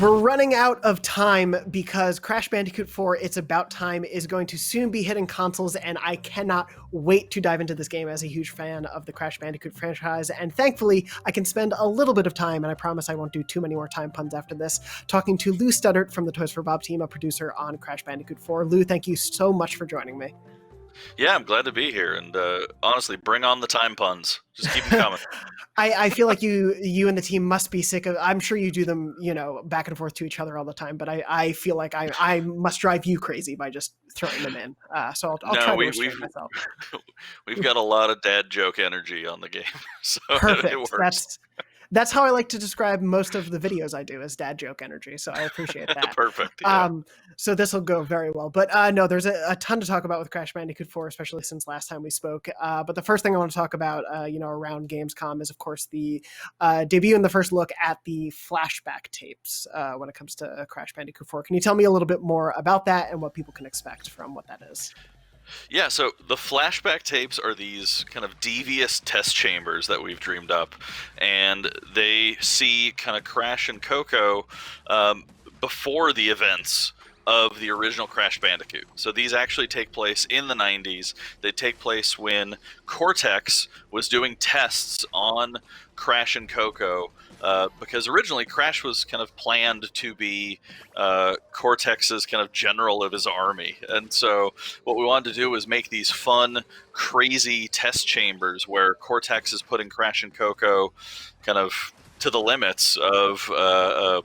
We're running out of time because Crash Bandicoot 4, It's About Time, is going to soon be hitting consoles, and I cannot wait to dive into this game as a huge fan of the Crash Bandicoot franchise. And thankfully, I can spend a little bit of time, and I promise I won't do too many more time puns after this, talking to Lou Studdert from the Toys for Bob team, a producer on Crash Bandicoot 4. Lou, thank you so much for joining me. Yeah, I'm glad to be here, and honestly, bring on the time puns. Just keep them coming. I feel like you and the team must be sick of. I'm sure you do them, back and forth to each other all the time. But I feel like I must drive you crazy by just throwing them in. So I'll try to restrain myself. We've got a lot of dad joke energy on the game, so Perfect. it works. That's how I like to describe most of the videos I do, as dad joke energy. So I appreciate that. Perfect. Yeah. So this will go very well. But no, there's a ton to talk about with Crash Bandicoot 4, especially since last time we spoke. But the first thing I want to talk about, around Gamescom is, of course, the debut and the first look at the flashback tapes when it comes to Crash Bandicoot 4. Can you tell me a little bit more about that and what people can expect from what that is? Yeah, so the flashback tapes are these kind of devious test chambers that we've dreamed up, and they see kind of Crash and Coco before the events of the original Crash Bandicoot. So these actually take place in the 90s. They take place when Cortex was doing tests on Crash and Coco, because originally Crash was kind of planned to be Cortex's kind of general of his army. And so what we wanted to do was make these fun, crazy test chambers where Cortex is putting Crash and Coco kind of to the limits of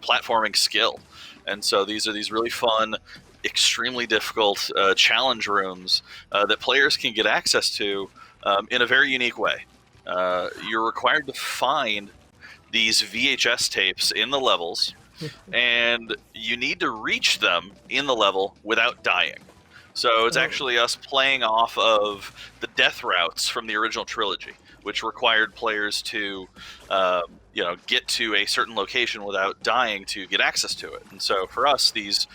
platforming skill. And so these are these really fun, extremely difficult challenge rooms that players can get access to in a very unique way. You're required to find these VHS tapes in the levels, and you need to reach them in the level without dying. So it's actually us playing off of the death routes from the original trilogy, which required players to get to a certain location without dying to get access to it. And so for us, these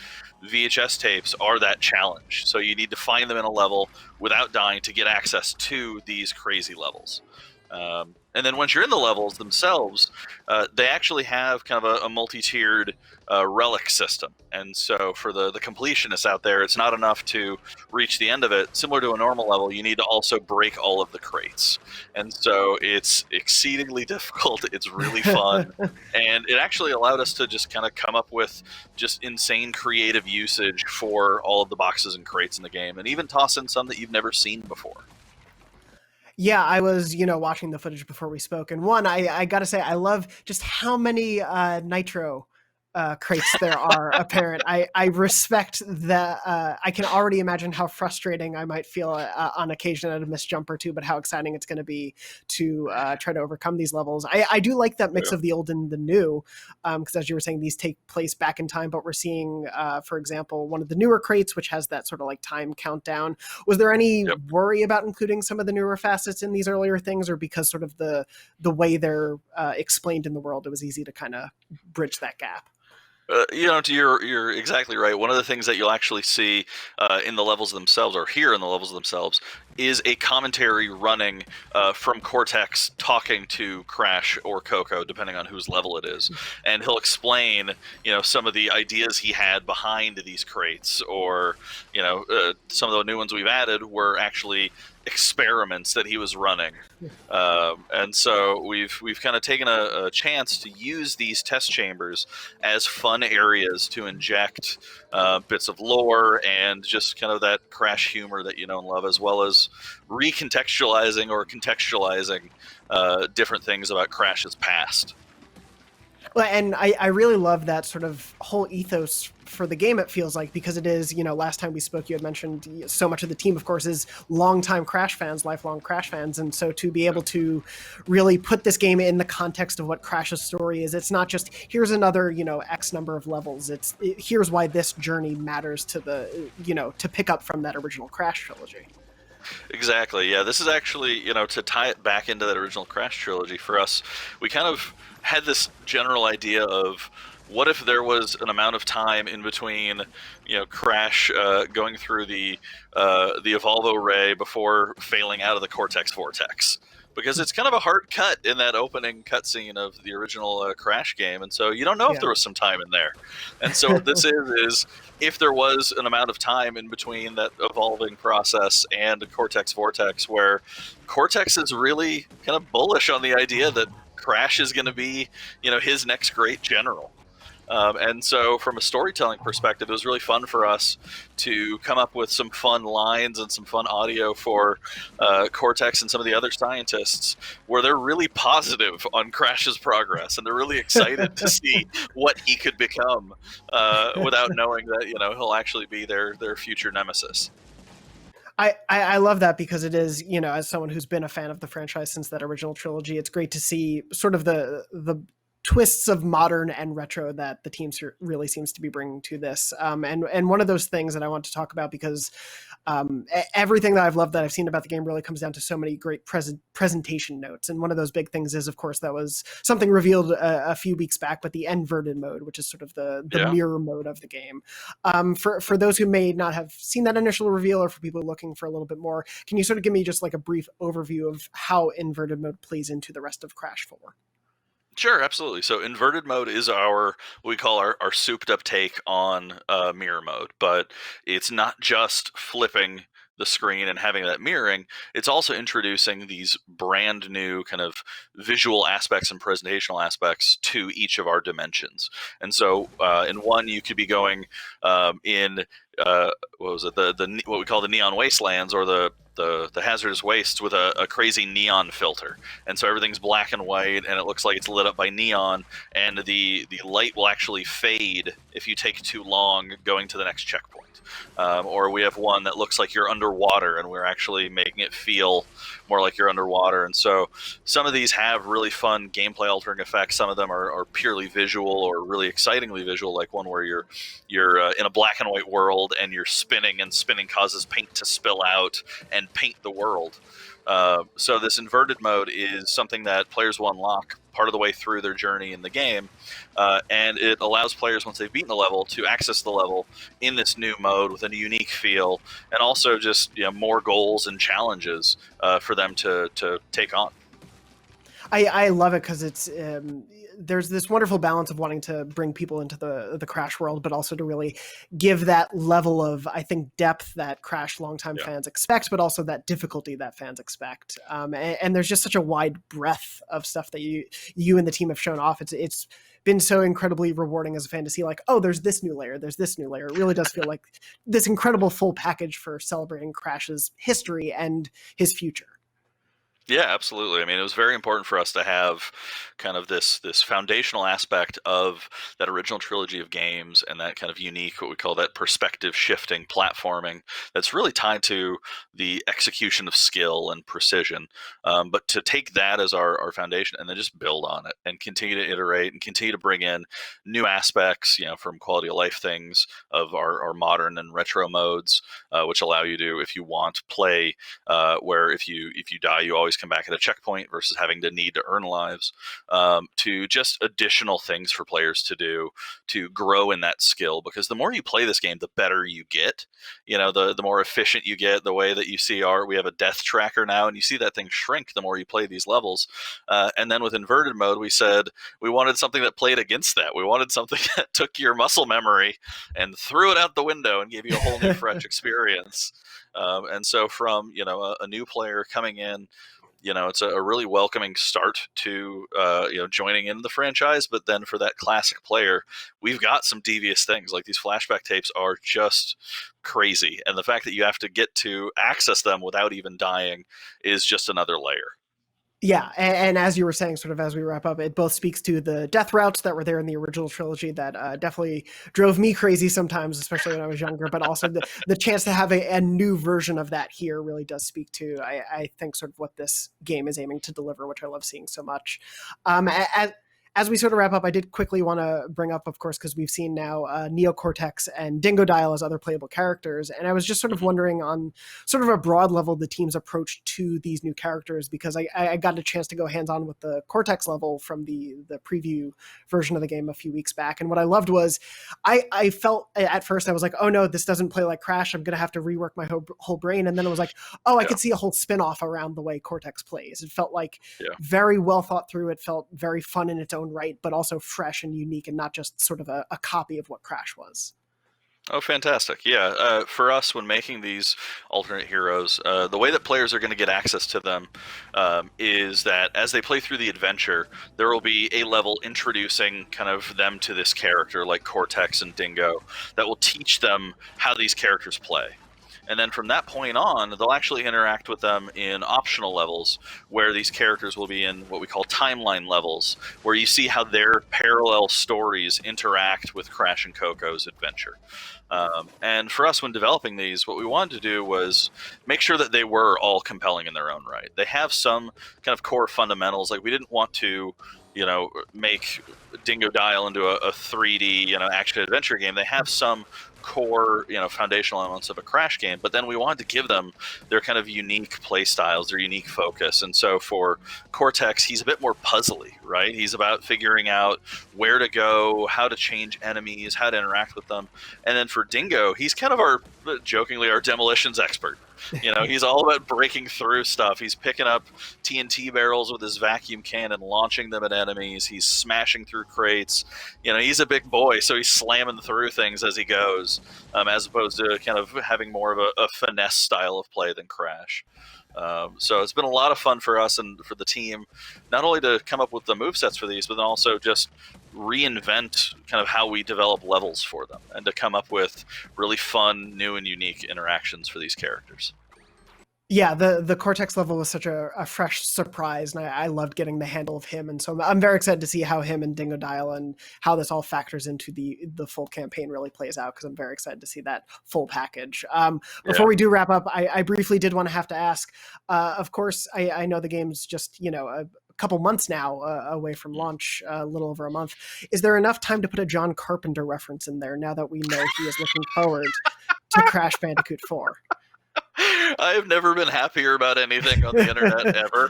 VHS tapes are that challenge. So you need to find them in a level without dying to get access to these crazy levels. And then once you're in the levels themselves, they actually have kind of a multi-tiered relic system. And so for the completionists out there, it's not enough to reach the end of it. Similar to a normal level, you need to also break all of the crates. And so it's exceedingly difficult. It's really fun. And it actually allowed us to just kind of come up with just insane creative usage for all of the boxes and crates in the game, and even toss in some that you've never seen before. Yeah, I was, watching the footage before we spoke. And one, I got to say, I love just how many Nitro crates there are apparent. I respect that. I can already imagine how frustrating I might feel on occasion at a missed jump or two, but how exciting it's going to be to try to overcome these levels. I do like that mix of the old and the new, because as you were saying, these take place back in time, but we're seeing, for example, one of the newer crates, which has that sort of like time countdown. Was there any worry about including some of the newer facets in these earlier things, or because sort of the way they're explained in the world, it was easy to kind of bridge that gap? You're exactly right. One of the things that you'll actually see in the levels themselves, or hear in the levels themselves, is a commentary running from Cortex talking to Crash or Coco, depending on whose level it is. And he'll explain, some of the ideas he had behind these crates, or, some of the new ones we've added were actually experiments that he was running. And so we've kind of taken a chance to use these test chambers as fun areas to inject bits of lore and just kind of that Crash humor that you know and love, as well as recontextualizing or contextualizing different things about Crash's past. Well, and I really love that sort of whole ethos for the game, it feels like, because it is, last time we spoke, you had mentioned so much of the team, of course, is longtime Crash fans, lifelong Crash fans. And so to be able to really put this game in the context of what Crash's story is, it's not just, here's another, X number of levels. Here's why this journey matters to the, to pick up from that original Crash trilogy. Exactly. Yeah, this is actually, to tie it back into that original Crash trilogy for us, we kind of had this general idea of what if there was an amount of time in between, Crash going through the Evolvo Ray before failing out of the Cortex Vortex. because it's kind of a hard cut in that opening cutscene of the original Crash game, and so you don't know if Yeah. there was some time in there. And so what this is if there was an amount of time in between that evolving process and Cortex Vortex, where Cortex is really kind of bullish on the idea that Crash is going to be, his next great general. And so, from a storytelling perspective, it was really fun for us to come up with some fun lines and some fun audio for Cortex and some of the other scientists, where they're really positive on Crash's progress and they're really excited to see what he could become, without knowing that he'll actually be their future nemesis. I love that because it is, as someone who's been a fan of the franchise since that original trilogy, it's great to see sort of the twists of modern and retro that the team really seems to be bringing to this. And one of those things that I want to talk about, because everything that I've loved that I've seen about the game really comes down to so many great presentation notes. And one of those big things is, of course, that was something revealed a few weeks back, but the inverted mode, which is sort of the mirror mode of the game. For those who may not have seen that initial reveal, or for people looking for a little bit more, can you sort of give me just like a brief overview of how inverted mode plays into the rest of Crash 4? Sure, absolutely. So inverted mode is what we call our souped up take on mirror mode, but it's not just flipping the screen and having that mirroring. It's also introducing these brand new kind of visual aspects and presentational aspects to each of our dimensions. And so in one, you could be going in what was it, the what we call the neon wastelands, or the hazardous wastes, with a crazy neon filter, and so everything's black and white and it looks like it's lit up by neon, and the light will actually fade if you take too long going to the next checkpoint. Or we have one that looks like you're underwater and we're actually making it feel more like you're underwater. And so some of these have really fun gameplay altering effects. Some of them are purely visual or really excitingly visual, like one where you're in a black and white world and you're spinning, and spinning causes paint to spill out and paint the world. So this inverted mode is something that players will unlock part of the way through their journey in the game, and it allows players, once they've beaten the level, to access the level in this new mode with a unique feel, and also just more goals and challenges for them to take on. I love it because it's there's this wonderful balance of wanting to bring people into the Crash world, but also to really give that level of, I think, depth that Crash longtime fans expect, but also that difficulty that fans expect. And there's just such a wide breadth of stuff that you and the team have shown off. It's been so incredibly rewarding as a fan to see, like, oh, there's this new layer, there's this new layer. It really does feel like this incredible full package for celebrating Crash's history and his future. Yeah, absolutely. I mean, it was very important for us to have kind of this foundational aspect of that original trilogy of games, and that kind of unique, what we call that perspective shifting platforming, that's really tied to the execution of skill and precision. But to take that as our foundation and then just build on it and continue to iterate and continue to bring in new aspects, from quality of life things of our modern and retro modes, which allow you to, if you want, play where if you die, you always come back at a checkpoint versus having to need to earn lives, to just additional things for players to do to grow in that skill. Because the more you play this game, the better you get. The more efficient you get. The way that you see we have a death tracker now, and you see that thing shrink the more you play these levels. And then with inverted mode, we said we wanted something that played against that. We wanted something that took your muscle memory and threw it out the window and gave you a whole new fresh experience. And so from a new player coming in, it's a really welcoming start to joining in the franchise. But then for that classic player, we've got some devious things, like these flashback tapes are just crazy, and the fact that you have to get to access them without even dying is just another layer. Yeah, and as you were saying, sort of as we wrap up, it both speaks to the death routes that were there in the original trilogy that definitely drove me crazy sometimes, especially when I was younger, but also the chance to have a new version of that here really does speak to, I think, sort of what this game is aiming to deliver, which I love seeing so much. as we sort of wrap up, I did quickly want to bring up, of course, because we've seen now Neocortex and Dingo Dial as other playable characters. And I was just sort of wondering on sort of a broad level, the team's approach to these new characters, because I got a chance to go hands-on with the Cortex level from the preview version of the game a few weeks back. And what I loved was I felt at first, I was like, oh no, this doesn't play like Crash. I'm going to have to rework my whole brain. And then it was like, oh, I could see a whole spin-off around the way Cortex plays. It felt like very well thought through. It felt very fun in its own right, but also fresh and unique and not just sort of a copy of what Crash was. Oh, fantastic. Yeah, for us, when making these alternate heroes, the way that players are going to get access to them is that as they play through the adventure, there will be a level introducing kind of them to this character, like Cortex and Dingo, that will teach them how these characters play. And then from that point on, they'll actually interact with them in optional levels, where these characters will be in what we call timeline levels, where you see how their parallel stories interact with Crash and Coco's adventure. And for us, when developing these, what we wanted to do was make sure that they were all compelling in their own right. They have some kind of core fundamentals. Like, we didn't want to, make Dingo Dial into a 3D, action adventure game. They have some core, foundational elements of a Crash game, but then we wanted to give them their kind of unique play styles, their unique focus. And so for Cortex, he's a bit more puzzly, right? He's about figuring out where to go, how to change enemies, how to interact with them. And then for Dingo, he's kind of jokingly our demolitions expert. He's all about breaking through stuff. He's picking up TNT barrels with his vacuum cannon, launching them at enemies. He's smashing through crates. He's a big boy, so he's slamming through things as he goes, as opposed to kind of having more of a finesse style of play than Crash. So it's been a lot of fun for us and for the team, not only to come up with the movesets for these, but then also just reinvent kind of how we develop levels for them and to come up with really fun, new and unique interactions for these characters. Yeah, the Cortex level was such a fresh surprise, and I loved getting the handle of him. And so I'm very excited to see how him and Dingo Dial and how this all factors into the full campaign really plays out, because I'm very excited to see that full package. Before we do wrap up, I briefly did want to have to ask, of course, I know the game's just, a couple months now away from launch, a little over a month. Is there enough time to put a John Carpenter reference in there now that we know he is looking forward to Crash Bandicoot 4? I have never been happier about anything on the internet ever.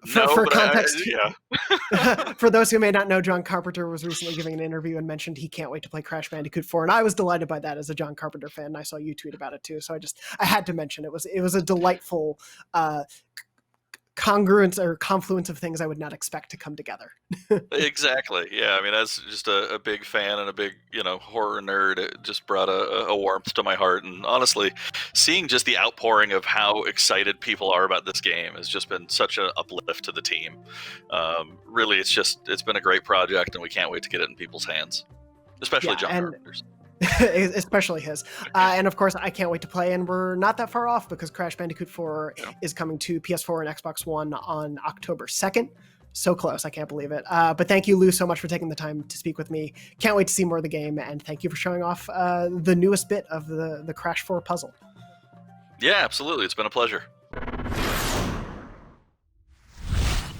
For context, for those who may not know, John Carpenter was recently giving an interview and mentioned he can't wait to play Crash Bandicoot 4, and I was delighted by that as a John Carpenter fan. I saw you tweet about it too, so I had to mention it was a delightful congruence or confluence of things I would not expect to come together. Exactly. Yeah. I mean, as just a big fan and a big, horror nerd, it just brought a warmth to my heart. And honestly, seeing just the outpouring of how excited people are about this game has just been such an uplift to the team. Really, it's been a great project, and we can't wait to get it in people's hands, especially John Carpenter's. Especially his. And of course, I can't wait to play, and we're not that far off because Crash Bandicoot 4 is coming to PS4 and Xbox One on October 2nd. So close, I can't believe it. But thank you, Lou, so much for taking the time to speak with me. Can't wait to see more of the game, and thank you for showing off the newest bit of the Crash 4 puzzle. Yeah, absolutely. It's been a pleasure.